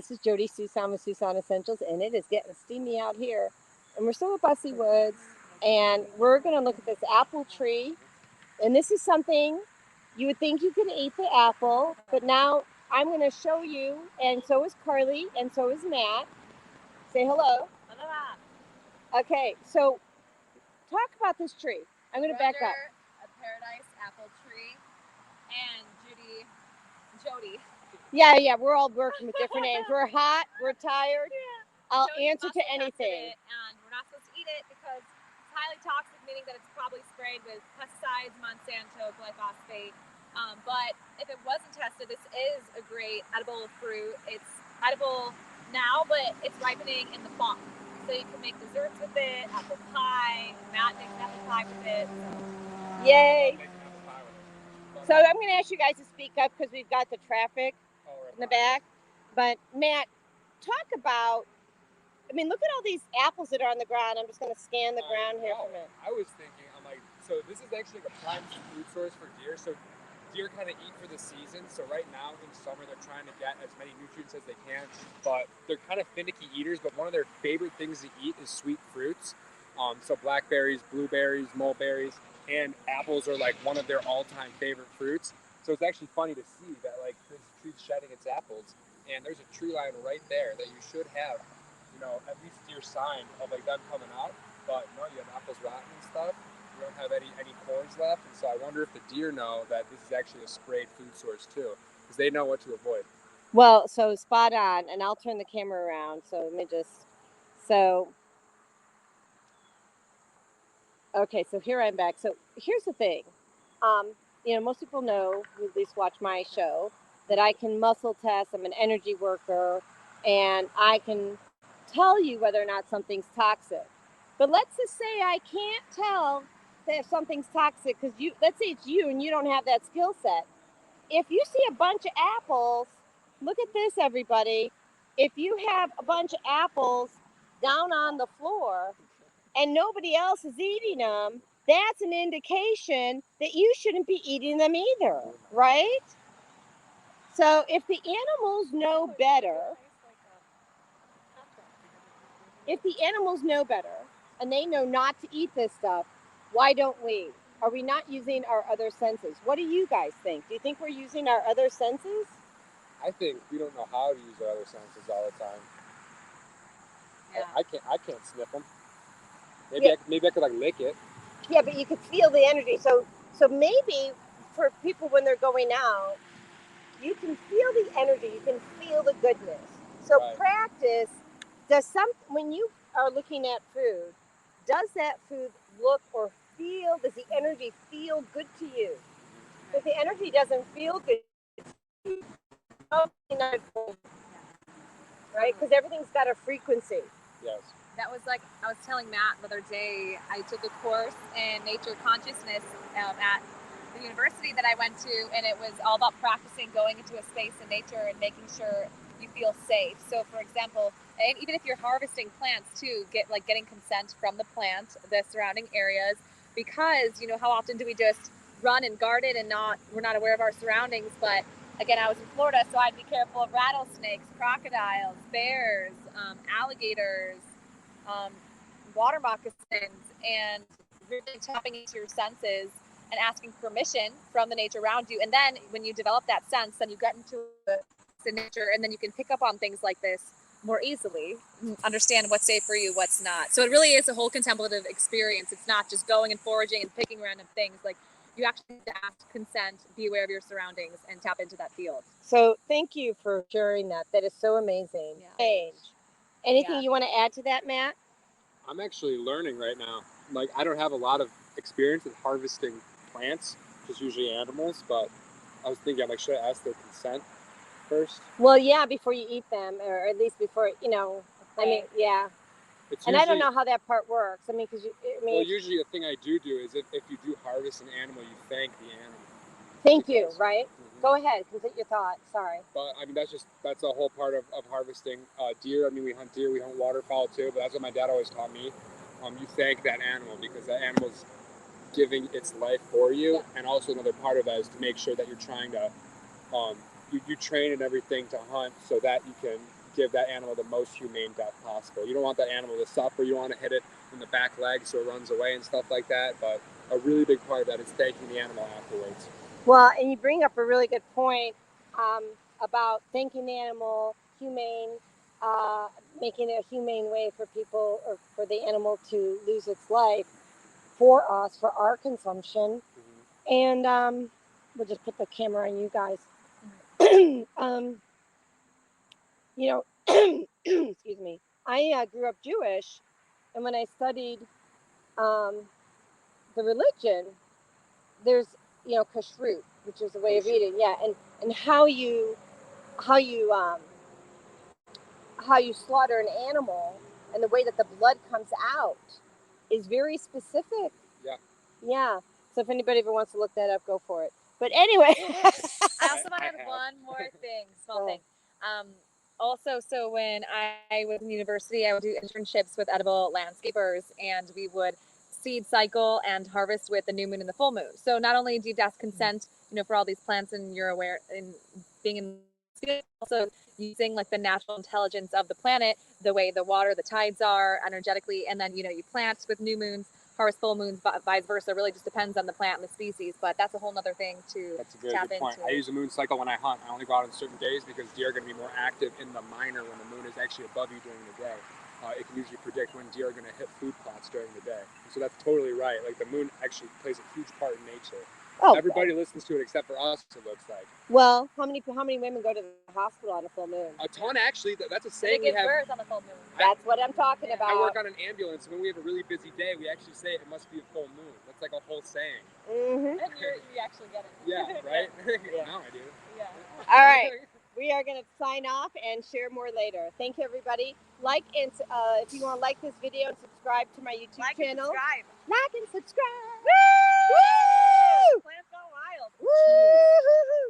This is Jody Susan with Susan Essentials, and it is getting steamy out here. And we're still at Bussy Woods, and we're going to look at this apple tree. And this is something you would think you could eat the apple, but now I'm going to show you, and so is Carly, and so is Matt. Say hello. Hello. Okay, so talk about this tree. I'm going to back up. A paradise apple tree, and Jody. Yeah, we're all working with different names. We're hot, we're tired. Yeah. I'll Jody answer to anything. And we're not supposed to eat it because it's highly toxic, meaning that it's probably sprayed with pesticides, Monsanto, glyphosate. But if it wasn't tested, this is a great edible fruit. It's edible now, but it's ripening in the fall. So you can make desserts with it, apple pie. Matt makes apple pie with it. So. Yay! So I'm going to ask you guys to speak up because we've got the traffic in the back. But Matt, talk about, look at all these apples that are on the ground. I'm just going to scan the ground here for a minute. I was thinking, so this is actually a prime food source for deer. So deer kind of eat for the season. So right now in summer, they're trying to get as many nutrients as they can, but they're kind of finicky eaters. But one of their favorite things to eat is sweet fruits. So blackberries, blueberries, mulberries, and apples are like one of their all-time favorite fruits. So it's actually funny to see that like this tree's shedding its apples, and there's a tree line right there that you should have, at least your sign of like them coming out. But no, you have apples rotten and stuff. You don't have any corns left, and so I wonder if the deer know that this is actually a sprayed food source too, because they know what to avoid. Well, so spot on, and I'll turn the camera around. So let me okay, so here I'm back. So here's the thing. Most people know, who at least watch my show, that I can muscle test. I'm an energy worker, and I can tell you whether or not something's toxic. But let's just say I can't tell that if something's toxic because let's say it's you and you don't have that skill set. If you see a bunch of apples, look at this, everybody. If you have a bunch of apples down on the floor and nobody else is eating them, that's an indication that you shouldn't be eating them either, right? So if the animals know better, and they know not to eat this stuff, why don't we? Are we not using our other senses? What do you guys think? Do you think we're using our other senses? I think we don't know how to use our other senses all the time. Yeah. I can't sniff them. Maybe I could like lick it. Yeah, but you could feel the energy. So maybe for people when they're going out, you can feel the energy. You can feel the goodness. So right. Practice. When you are looking at food, does that food look or feel? Does the energy feel good to you? If the energy doesn't feel good, it's probably not good, right? Because everything's got a frequency. Yes. That was like I was telling Matt the other day. I took a course in nature consciousness at the university that I went to, and it was all about practicing going into a space in nature and making sure you feel safe. So, for example, and even if you're harvesting plants too, getting consent from the plant, the surrounding areas, because how often do we just run and garden and we're not aware of our surroundings? But again, I was in Florida, so I'd be careful of rattlesnakes, crocodiles, bears, alligators, water moccasins, and really tapping into your senses and asking permission from the nature around you. And then when you develop that sense, then you get into the nature, and then you can pick up on things like this more easily, understand what's safe for you, what's not. So it really is a whole contemplative experience. It's not just going and foraging and picking random things. Like, you actually have to ask consent, be aware of your surroundings, and tap into that field. So thank you for sharing that. That is so amazing. Yeah. Anything you want to add to that, Matt? I'm actually learning right now. Like, I don't have a lot of experience with harvesting plants, just usually animals, but I was thinking, should I ask their consent first? Well, yeah, before you eat them, or at least before, yeah. And I don't know how that part works. Well, usually the thing I do is if you do harvest an animal, you thank the animal. Thank you, right? Mm-hmm. Go ahead, complete your thought. Sorry. But that's a whole part of harvesting deer. We hunt deer, we hunt waterfowl too, but that's what my dad always taught me. You thank that animal because that animal's giving its life for you. Yeah. And also another part of that is to make sure that you're trying to, you train and everything to hunt so that you can give that animal the most humane death possible. You don't want that animal to suffer. You want to hit it in the back leg so it runs away and stuff like that. But a really big part of that is thanking the animal afterwards. Well, and you bring up a really good point about thanking the animal, humane, making it a humane way for people or for the animal to lose its life for us, for our consumption. And we'll just put the camera on you guys. You know, excuse me. I grew up Jewish, and when I studied the religion, there's kashrut, which is a way of eating, yeah, and how you slaughter an animal and the way that the blood comes out is very specific. Yeah. Yeah. So if anybody ever wants to look that up, go for it. But anyway. I also want to add one more thing, small thing. Also, so when I was in university, I would do internships with edible landscapers, and we would seed cycle and harvest with the new moon and the full moon. So not only do you ask consent, for all these plants, and you're aware in being in field, also using like the natural intelligence of the planet, the way the water, the tides are energetically, and then you plant with new moons, harvest full moons, vice versa. It really just depends on the plant and the species, but that's a whole other thing to That's a very tap good point. into. I use a moon cycle when I hunt. I only go out on certain days because deer are going to be more active in the minor when the moon is actually above you during the day. It can usually predict when deer are going to hit food plots during the day. So that's totally right. Like the moon actually plays a huge part in nature. Oh, everybody listens to it except for us, it looks like. Well, how many women go to the hospital on a full moon? A ton, actually. That's a saying they give birth on the full moon. That's what I'm talking about. I work on an ambulance. When we have a really busy day, we actually say it must be a full moon. That's like a whole saying. Mm-hmm. And you actually get it. Yeah, right? Yeah. Now I do. Yeah. All right. We are going to sign off and share more later. Thank you, everybody. Like and if you want to like this video and subscribe to my YouTube channel. Like and subscribe. Woo! Plants go wild. Woo!